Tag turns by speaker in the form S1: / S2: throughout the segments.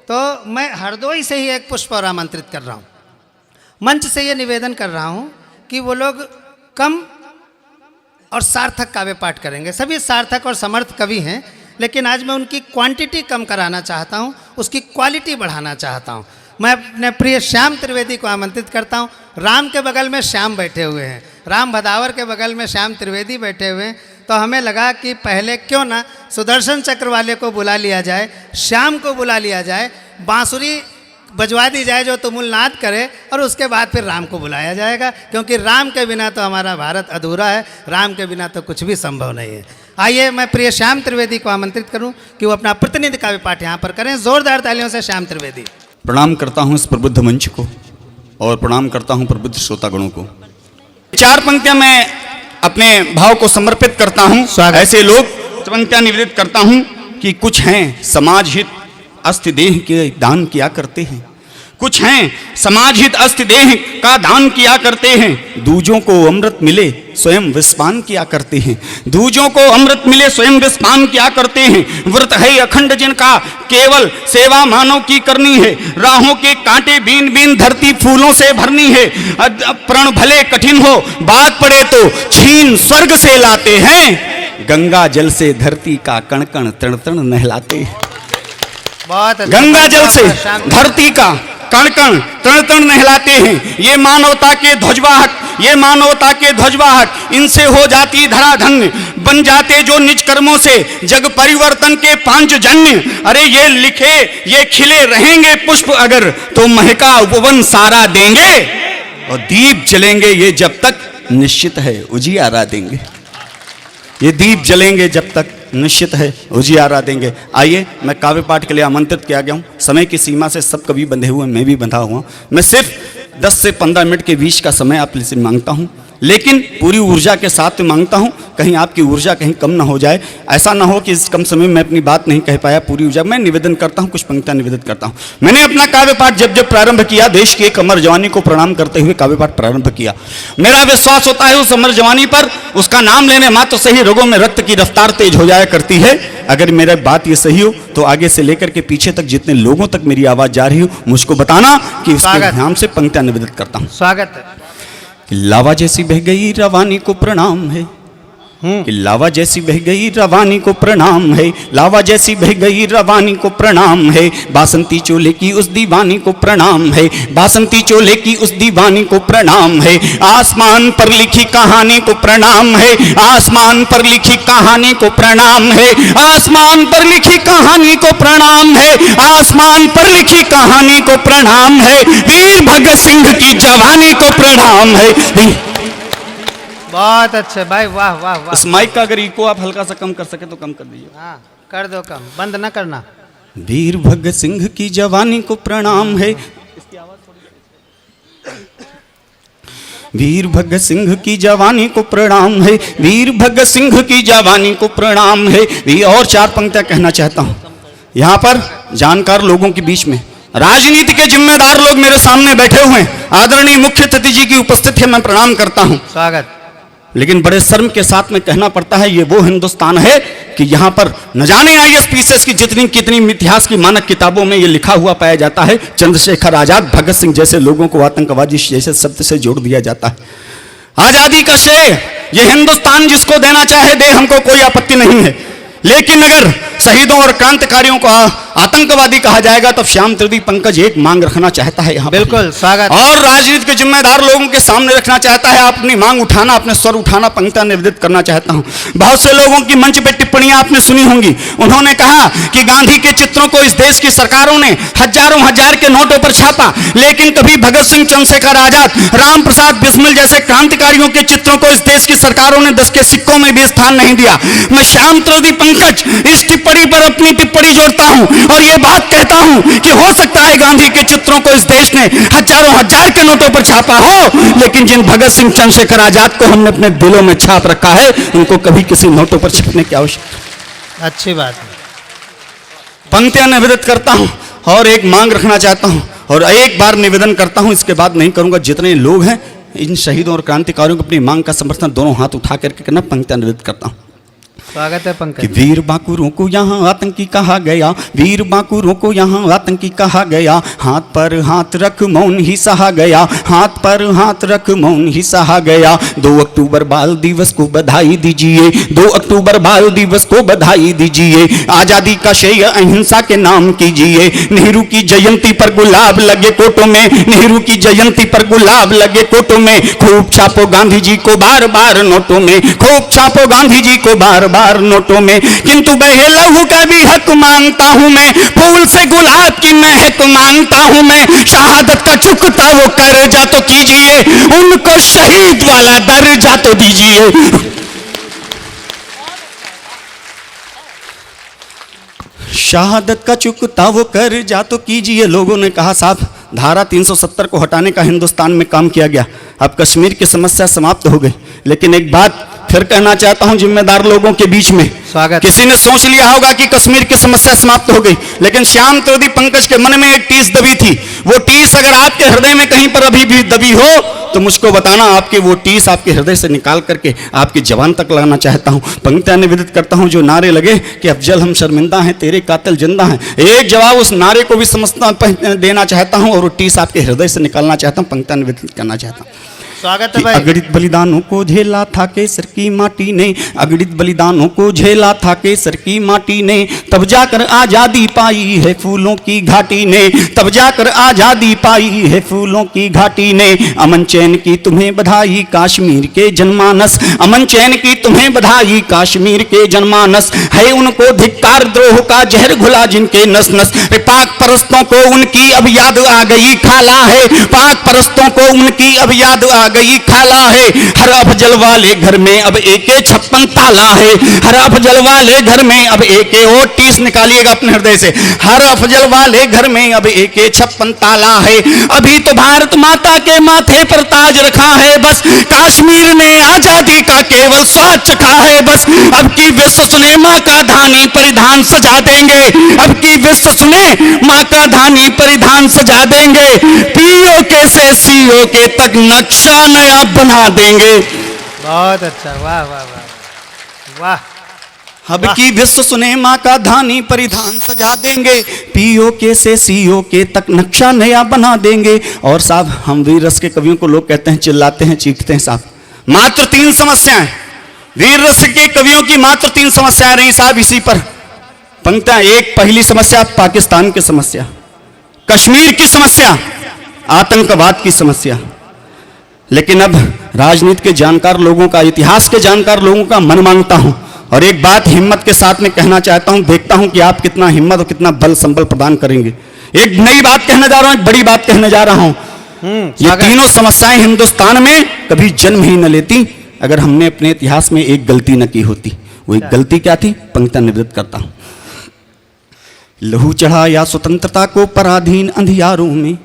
S1: तो मैं हरदोई से ही एक पुष्प और आमंत्रित कर रहा हूँ। मंच से ये निवेदन कर रहा हूँ कि वो लोग कम और सार्थक काव्य पाठ करेंगे। सभी सार्थक और समर्थ कवि हैं, लेकिन आज मैं उनकी क्वांटिटी कम कराना चाहता हूँ, उसकी क्वालिटी बढ़ाना चाहता हूँ। मैं अपने प्रिय श्याम त्रिवेदी को आमंत्रित करता हूँ। राम के बगल में श्याम बैठे हुए हैं, राम भदावर के बगल में श्याम त्रिवेदी बैठे हुए हैं। तो हमें लगा कि पहले क्यों ना सुदर्शन चक्र वाले को बुला लिया जाए, श्याम को बुला लिया जाए, बांसुरी बजवा दी जाए जो तुमुल नाद करे, और उसके बाद फिर राम को बुलाया जाएगा, क्योंकि राम के बिना तो हमारा भारत अधूरा है, राम के बिना तो कुछ भी संभव नहीं है। आइए मैं प्रिय श्याम त्रिवेदी को आमंत्रित करूं कि वो अपना प्रतिनिधि काव्य पाठ यहाँ पर करें। जोरदार तालियों से श्याम त्रिवेदी।
S2: प्रणाम करता हूँ इस प्रबुद्ध मंच को और प्रणाम करता हूँ प्रबुद्ध श्रोतागणों को। 4 पंक्तियां मैं अपने भाव को समर्पित करता हूँ। ऐसे लोग पंक्तियां निवेदित करता हूँ कि कुछ हैं समाज हित अस्थि देह के दान किया करते हैं, कुछ हैं समाज हित अस्थि देह का दान किया करते हैं, दूजों को अमृत मिले स्वयं विस्पान किया करते हैं, दूजों को अमृत मिले स्वयं विस्पान किया करते हैं। व्रत है अखंड जिनका केवल सेवा मानव की करनी है, राहों के कांटे बीन बीन धरती फूलों से भरनी है। प्रण भले कठिन हो बात पड़े तो छीन स्वर्ग से लाते हैं, गंगा जल से धरती का कण कण तण तण नहलाते हैं।
S1: बहुत
S2: गंगा जल से धरती का कण कण तण तण नहलाते हैं। ये मानवता के ध्वजवाहक, ये मानवता के ध्वजवाहक, इनसे हो जाती धरा धन्य, बन जाते जो निज कर्मों से जग परिवर्तन के पांचजन्य। अरे ये लिखे ये खिले रहेंगे पुष्प अगर, तो महका उपवन सारा देंगे, और दीप जलेंगे ये जब तक निश्चित है उजियारा देंगे। ये दीप जलेंगे जब तक निश्चित है उजियारा देंगे। आइए मैं काव्य पाठ के लिए आमंत्रित किया गया हूँ। समय की सीमा से सब कवि बंधे हुए, मैं भी बंधा हुआ। मैं सिर्फ 10 से 15 मिनट के बीच का समय आप से मांगता हूँ, लेकिन पूरी ऊर्जा के साथ मांगता हूँ, कहीं आपकी ऊर्जा कहीं कम ना हो जाए। ऐसा ना हो कि इस कम समय में अपनी बात नहीं कह पाया। पूरी ऊर्जा मैं निवेदन करता हूँ, कुछ पंक्तियाँ निवेदित करता हूँ। मैंने अपना काव्य पाठ जब जब प्रारंभ किया, देश की एक अमर जवानी को प्रणाम करते हुए काव्य पाठ प्रारंभ किया। मेरा विश्वास होता है उस अमर जवानी पर, उसका नाम लेने मात्र से ही रगों में रक्त की रफ्तार तेज हो जाया करती है। अगर मेरा बात ये सही हो तो आगे से लेकर के पीछे तक जितने लोगों तक मेरी आवाज जा रही हो, मुझको बताना कि उसके ध्यान से पंक्तियाँ निवेदित करता हूँ।
S1: स्वागत है।
S2: लावा जैसी बह गई रवानी को प्रणाम है, कि लावा जैसी बह गई रवानी को प्रणाम है, लावा जैसी बह गई रवानी को प्रणाम है, बासंती चोले की उस दीवानी को प्रणाम है, बासंती चोले की उस दीवानी को प्रणाम है, आसमान पर लिखी कहानी को प्रणाम है, आसमान पर लिखी कहानी को प्रणाम है, आसमान पर लिखी कहानी को प्रणाम है, आसमान पर लिखी कहानी को प्रणाम है, वीर भगत सिंह की जवानी को प्रणाम है।
S1: बहुत अच्छे भाई, वाह वाह वाह।
S2: इस माइक का अगर इको आप हल्का सा कम कर सके तो कम कर दीजिए।
S1: हाँ कर दो कम, बंद ना करना।
S2: वीर भगत सिंह की जवानी को प्रणाम है, वीर भगत सिंह की जवानी को प्रणाम है, वीर भगत सिंह की जवानी को प्रणाम है। और 4 पंक्तियां कहना चाहता हूं यहां पर जानकार लोगों के बीच में। राजनीति के जिम्मेदार लोग मेरे सामने बैठे हुए हैं, आदरणीय मुख्य अतिथि जी की उपस्थिति है, मैं प्रणाम करता हूं।
S1: स्वागत।
S2: लेकिन बड़े शर्म के साथ में कहना पड़ता है, ये वो हिंदुस्तान है कि यहाँ पर न जाने ISPCS की जितनी कितनी इतिहास की मानक किताबों में ये लिखा हुआ पाया जाता है, चंद्रशेखर आजाद, भगत सिंह जैसे लोगों को आतंकवादी जैसे शब्द से जोड़ दिया जाता है। आजादी का श्रेय ये हिंदुस्तान जिसको देना चाहे दे, हमको कोई आपत्ति नहीं है। लेकिन अगर शहीदों और क्रांतिकारियों को आतंकवादी कहा जाएगा तो श्याम त्रिवेदी पंकज एक मांग रखना चाहता है यहाँ।
S1: बिल्कुल स्वागत।
S2: और राजनीति के जिम्मेदार लोगों के सामने रखना चाहता है, अपनी मांग उठाना, अपने स्वर उठाना, पंक्तियां निवेदित करना चाहता हूँ। बहुत से लोगों की मंच पे टिप्पणियां आपने सुनी होंगी। उन्होंने कहा कि गांधी के चित्रों को इस देश की सरकारों ने हजारों हजार के नोटों पर छापा, लेकिन कभी भगत सिंह, चंद्रशेखर आजाद, राम प्रसाद बिस्मिल जैसे क्रांतिकारियों के चित्रों को इस देश की सरकारों ने 10 के सिक्कों में भी स्थान नहीं दिया। मैं श्याम त्रिवेदी पंकज इस टिप्पणी पर अपनी टिप्पणी जोड़ता हूं और यह बात कहता हूं कि हो सकता है गांधी के चित्रों को इस देश ने हजारों हजार के नोटों पर छापा हो, लेकिन जिन भगत सिंह, चंद्रशेखर आजाद को हमने अपने दिलों में छाप रखा है, उनको कभी किसी नोटों पर छापने की आवश्यकता।
S1: अच्छी बात है।
S2: पंक्तियां निवेदित करता हूं और एक मांग रखना चाहता हूं और एक बार निवेदन करता हूं, इसके बाद नहीं करूंगा। जितने लोग हैं इन शहीदों और क्रांतिकारियों को अपनी मांग का समर्थन दोनों हाथ उठा करके करना। पंक्तियां निवेदित करता हूं।
S1: स्वागत है
S2: कि
S1: पंकज।
S2: वीर बांकुरों को यहाँ आतंकी कहा गया, वीर बांकुरों को यहाँ आतंकी कहा गया, हाथ पर हाथ रख मौन ही सहा गया, हाथ पर हाथ रख मौन ही सहा गया। 2 अक्टूबर बाल दिवस को बधाई दीजिए, 2 अक्टूबर बाल दिवस को बधाई दीजिए। आजादी का श्रेय अहिंसा के नाम कीजिए। नेहरू की जयंती पर गुलाब लगे कोटों में, नेहरू की जयंती पर गुलाब लगे कोटों में। खूब छापो गांधी जी को बार बार नोटों में, खूब छापो गांधी जी को बार बार नोटों में। किंतु बहे लहू का भी हक मांगता हूं मैं, फूल से गुलाब की महक मांगता हूं मैं। शहादत का चुकता वो कर्जा तो कीजिए, उनको शहीद वाला दर्जा तो दीजिए। शहादत का चुकता वो कर्जा तो कीजिए। लोगों ने कहा साहब धारा 370 को हटाने का हिंदुस्तान में काम किया गया, अब कश्मीर की समस्या समाप्त हो गई। लेकिन एक बात फिर कहना चाहता हूं जिम्मेदार लोगों के बीच में,
S1: स्वागत।
S2: किसी ने सोच लिया होगा कि कश्मीर की समस्या समाप्त हो गई, लेकिन श्याम त्रिवेदी पंकज के मन में एक टीस दबी थी। वो टीस अगर आपके हृदय में कहीं पर अभी भी दबी हो तो मुझको बताना, आपके वो टीस आपके हृदय से निकाल करके आपकी जवान तक लगाना चाहता हूं। पंक्तियां निवेदित करता हूं। जो नारे लगे कि अफजल हम शर्मिंदा हैं, तेरे कातिल जिंदा हैं, एक जवाब उस नारे को भी समझता देना चाहता हूं और वो टीस आपके हृदय से निकालना चाहता हूं, पंक्तियां निवेदित करना चाहता हूं।
S1: स्वागत है
S2: कि
S1: भाई।
S2: अगणित बलिदानों को झेला था केसर की माटी ने, अगणित बलिदानों को झेला था केसर की माटी ने, तब जाकर आजादी पाई है फूलों की घाटी ने, तब जाकर आजादी पाई है फूलों की घाटी ने। अमन चैन की तुम्हें बधाई कश्मीर के जनमानस, अमन चैन की तुम्हें बधाई कश्मीर के जनमानस। है उनको धिक्कार द्रोह का जहर घुला जिनके नस नस, पाक परस्तों को उनकी अब याद आ गई खाला है, पाक परस्तों को उनकी अब याद आ गई खाला है। हर अफजल वाले घर में अब AK-56 ताला है, हर अफजल वाले घर में अब AK-30 निकालिएगा अपने हृदय से, हर अफजल वाले घर में अब AK-56 ताला है। अभी तो भारत माता के माथे पर ताज रखा है बस, कश्मीर ने आजादी का केवल स्वाद चखा है बस। अब की विश्व सुने माँ का धानी परिधान सजा देंगे, अब की विश्व सुने माँ का धानी परिधान सजा देंगे। POK से COK तक नक्शा नया बना देंगे।
S1: बहुत अच्छा, वाह वाह वाह वाह।
S2: अब की विश्व सुने माँ का धानी परिधान सजा देंगे, POK से COK तक नक्शा नया बना देंगे। और साहब हम वीर रस के कवियों को लोग कहते हैं चिल्लाते हैं चीखते हैं साहब, मात्र 3 समस्याएं वीर रस के कवियों की, मात्र 3 समस्याएं रही साहब इसी पर पंक्तियां। एक पहली समस्या पाकिस्तान की समस्या, कश्मीर की समस्या, आतंकवाद की समस्या। लेकिन अब राजनीति के जानकार लोगों का, इतिहास के जानकार लोगों का मन मांगता हूं और एक बात हिम्मत के साथ में कहना चाहता हूं, देखता हूं कि आप कितना हिम्मत और कितना बल संबल प्रदान करेंगे। एक नई बात कहने जा रहा हूं, एक बड़ी बात कहने जा रहा हूं। ये तीनों समस्याएं हिंदुस्तान में कभी जन्म ही न लेती अगर हमने अपने इतिहास में एक गलती न की होती। वो एक गलती क्या थी, पंक्तियां निवृत्त करता हूं। लहू चढ़ाया स्वतंत्रता को पराधीन अंधियारों में,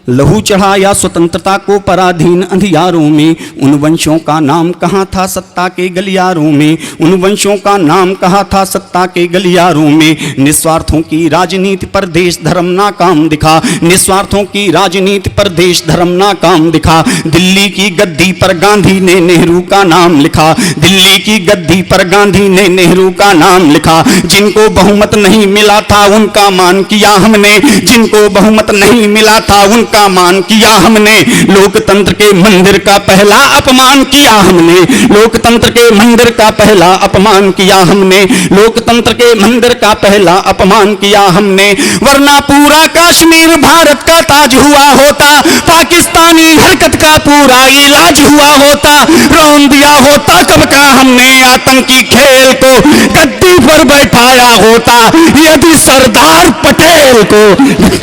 S2: लहू चढ़ाया स्वतंत्रता को पराधीन अंधियारों में। उन वंशों का नाम कहाँ था सत्ता के गलियारों में, उन वंशों का नाम कहाँ था सत्ता के गलियारों में। निस्वार्थों की राजनीति पर देश धर्म नाकाम दिखा, निस्वार्थों की राजनीति पर देश धर्म नाकाम दिखा। दिल्ली की गद्दी पर गांधी ने नेहरू का नाम लिखा, दिल्ली की गद्दी पर गांधी ने नेहरू का नाम लिखा। जिनको बहुमत नहीं मिला था उनका मान किया हमने, जिनको बहुमत नहीं मिला था उनका मान किया हमने। लोकतंत्र के मंदिर का पहला अपमान किया हमने, लोकतंत्र के मंदिर का पहला अपमान किया हमने, लोकतंत्र के मंदिर का पहला अपमान किया हमने। वरना पूरा कश्मीर भारत का ताज हुआ होता, पाकिस्तानी हरकत का पूरा इलाज हुआ होता। रौन दिया होता कब का हमने आतंकी खेल को, गद्दी पर बैठाया होता यदि सरदार पटेल को।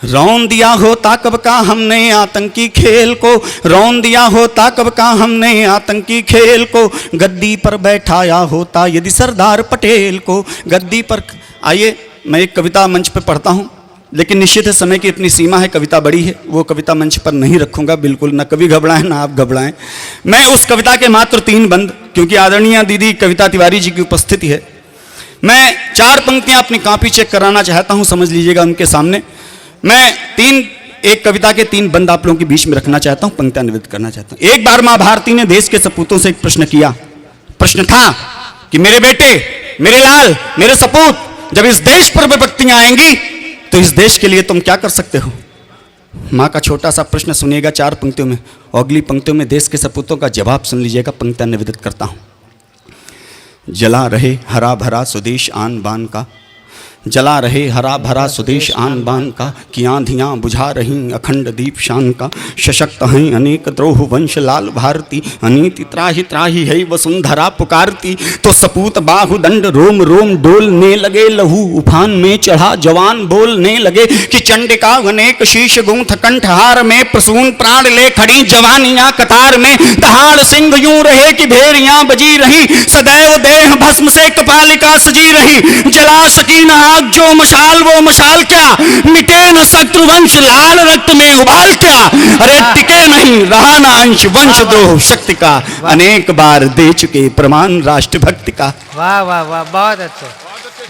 S2: रौन दिया होता कब का हमने आतंकी खेल को, रौन दिया होता कब का हमने आतंकी खेल को। गद्दी पर बैठाया होता यदि सरदार पटेल को, गद्दी पर। आइए मैं एक कविता मंच पर पढ़ता हूँ, लेकिन निश्चित है समय की इतनी सीमा है, कविता बड़ी है, वो कविता मंच पर नहीं रखूंगा बिल्कुल, ना कभी घबराएं ना आप घबराएं। मैं उस कविता के मात्र 3 बंद, क्योंकि आदरणीय दीदी कविता तिवारी जी की उपस्थिति है, मैं 4 पंक्तियां अपनी कॉपी चेक कराना चाहता हूं, समझ लीजिएगा उनके सामने। मैं एक कविता के 3 बंद आप लोगों के बीच में रखना चाहता हूं, पंक्तियां निवेदित करना चाहता हूं। एक बार मां भारती ने देश के सपूतों से एक प्रश्न किया। प्रश्न था कि मेरे बेटे, मेरे लाल, मेरे सपूत, जब इस देश पर विपत्तियां आएंगी तो इस देश के लिए तुम क्या कर सकते हो? मां का छोटा सा प्रश्न सुनिएगा 4 पंक्तियों में, और अगली पंक्तियों में देश के सपूतों का जवाब सुन लीजिएगा। पंक्तियां निवेदित करता हूं। जला रहे हरा भरा स्वदेश आन बान का, जला रहे हरा भरा स्वदेश आन बान का, कि आंधियां बुझा रही अखंड दीप शान का। सशक्त हैं अनेक द्रोह वंश लाल भारती, अनीति त्राहि त्राहि है वसुंधरा पुकारती। तो सपूत बाहुदंड रोम रोम डोलने लगे, लहू उफान में चढ़ा जवान बोलने लगे, कि चंडिका अनेक शीश गूंथ कंठहार में, प्रसून प्राण ले खड़ी जवानियां कतार में। दहाड़ सिंह यूं रहे कि भेड़ियां बजी रही, सदैव देह भस्म से कपालिका सजी रही। जला सकी न आग जो मशाल, वो मशाल क्या, मिटे न शत्रुवंश लाल रक्त में उबाल क्या। अरे टिके नहीं रहा न अंश वंशद्रोह शक्ति का, अनेक बार दे चुके प्रमाण राष्ट्र भक्ति का।
S1: वाह वाह वाह, बहुत अच्छे,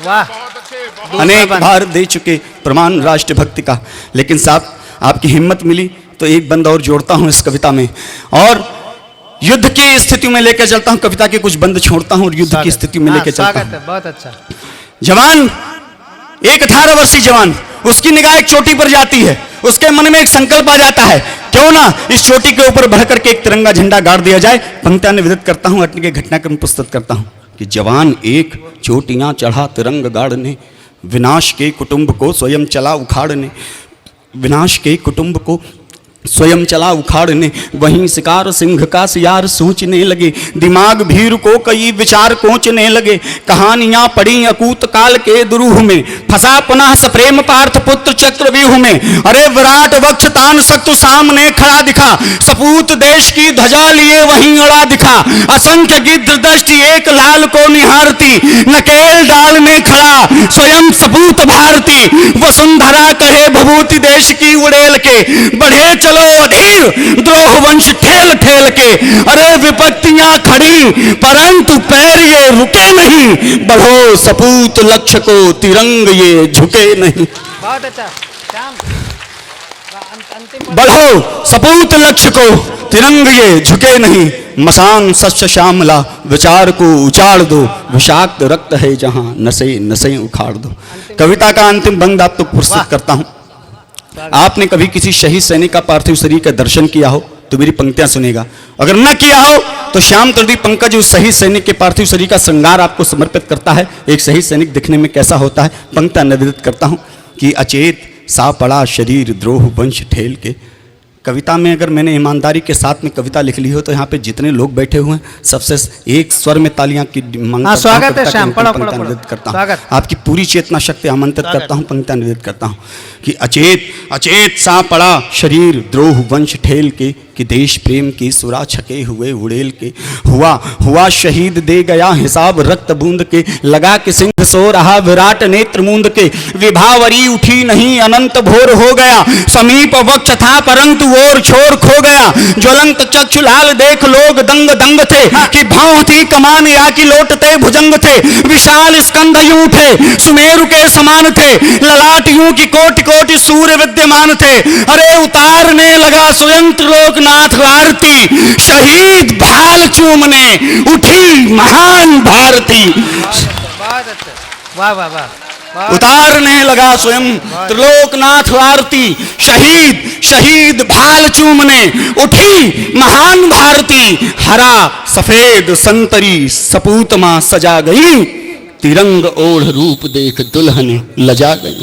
S1: वाह।
S2: अनेक बार दे चुके प्रमाण राष्ट्र भक्ति का। लेकिन साहब आपकी हिम्मत मिली तो एक बंद और जोड़ता हूं इस कविता में, और युद्ध की स्थिति में लेकर चलता हूं। कविता के कुछ बंद छोड़ता हूं और युद्ध की स्थिति में लेकर चलता हूं।
S1: बहुत अच्छा।
S2: जवान, एक 18 वर्षीय जवान, उसकी निगाह एक चोटी पर जाती है। उसके मन में एक संकल्प आ जाता है, क्यों ना इस चोटी के ऊपर बढ़कर के एक तिरंगा झंडा गाड़ दिया जाए। पंक्तियां निवेदित करता हूं, के घटनाक्रम प्रस्तुत करता हूं कि जवान एक चोटियां चढ़ा तिरंग गाड़ने, विनाश के कुटुंब को स्वयं चला उखाड़ने, विनाश के कुटुंब को स्वयं चला उखाड़ने। वहीं शिकार सिंह का सियार सोचने लगे, दिमाग भीड़ को कई विचार कोचने लगे। कहानियां पड़ी अकूत काल के दुरूह में, फंसा पुनः सप्रेम पार्थ पुत्र चक्रव्यूह में। अरे विराट वक्ष तान शत्रु सामने खड़ा दिखा, सपूत देश की ध्वजा लिए वहीं अड़ा दिखा। असंख्य गिद्ध दृष्टि एक लाल को निहारती, नकेल डालने खड़ा स्वयं सपूत भारती। वसुंधरा कहे भभूति देश की उड़ेल के, बढ़े चलो अधीर द्रोह वंश ठेल ठेल के। अरे विपत्तियां खड़ी परंतु पैर ये रुके नहीं, बढ़ो सपूत लक्ष्य को तिरंग ये झुके नहीं।
S1: बहुत अच्छा।
S2: बढ़ो सपूत लक्ष्य को तिरंग ये झुके नहीं, मसान सस्य श्यामला विचार को उचाड़ दो, विषाक्त रक्त है जहां नसे नसे उखाड़ दो। कविता का अंतिम बंद आपको प्रस्तुत करता हूं। आपने कभी किसी शहीद सैनिक का पार्थिव शरीर का दर्शन किया हो तो मेरी पंक्तियां सुनेगा, अगर न किया हो तो श्याम तर्दी पंकज उस शहीद सैनिक के पार्थिव शरीर का श्रृंगार आपको समर्पित करता है। एक शहीद सैनिक दिखने में कैसा होता है, पंक्तियां निवेदित करता हूं कि अचेत सा पड़ा शरीर द्रोह वंश ठेल के। कविता में अगर मैंने ईमानदारी के साथ में कविता लिख ली हो तो यहाँ पे जितने लोग बैठे हुए हैं सबसे एक स्वर में तालियां की मांग करता हूं।
S1: स्वागत है श्याम, पढ़ो
S2: करता हूं। आपकी पूरी चेतना शक्ति आमंत्रित करता हूं, पंक्तियां निवेदित करता हूं कि अचेत अचेत सा पड़ा शरीर द्रोह वंश ठेल के, कि देश प्रेम की सुरा छके हुए उड़ेल के। हुआ शहीद दे गया हिसाब रक्त बूंद के, लगा कि सिंह सो रहा विराट नेत्र मूंद के। विभावरी उठी नहीं अनंत भोर हो गया, समीप वक्ष था परंतु और छोर खो गया। ज्वलंत चक्षु लाल देख लोग दंग दंग थे, कि भाव थी कमान या कि लोटते भुजंग थे। विशाल स्कंध यूं थे सुमेरु के समान थे, ललाट यूं की कोटि कोटि सूर्य विद्यमान थे। अरे उतारने लगा स्वयं त्रिलोकनाथ आरती, शहीद भाल चूमने उठी महान भारती।
S1: वाह वाह वाह।
S2: उतारने लगा स्वयं त्रिलोकनाथ आरती, शहीद भाल चूमने उठी महान भारती। हरा सफेद संतरी सपूत मां सजा गई, तिरंग ओढ़ रूप देख दुल्हन लजा गई।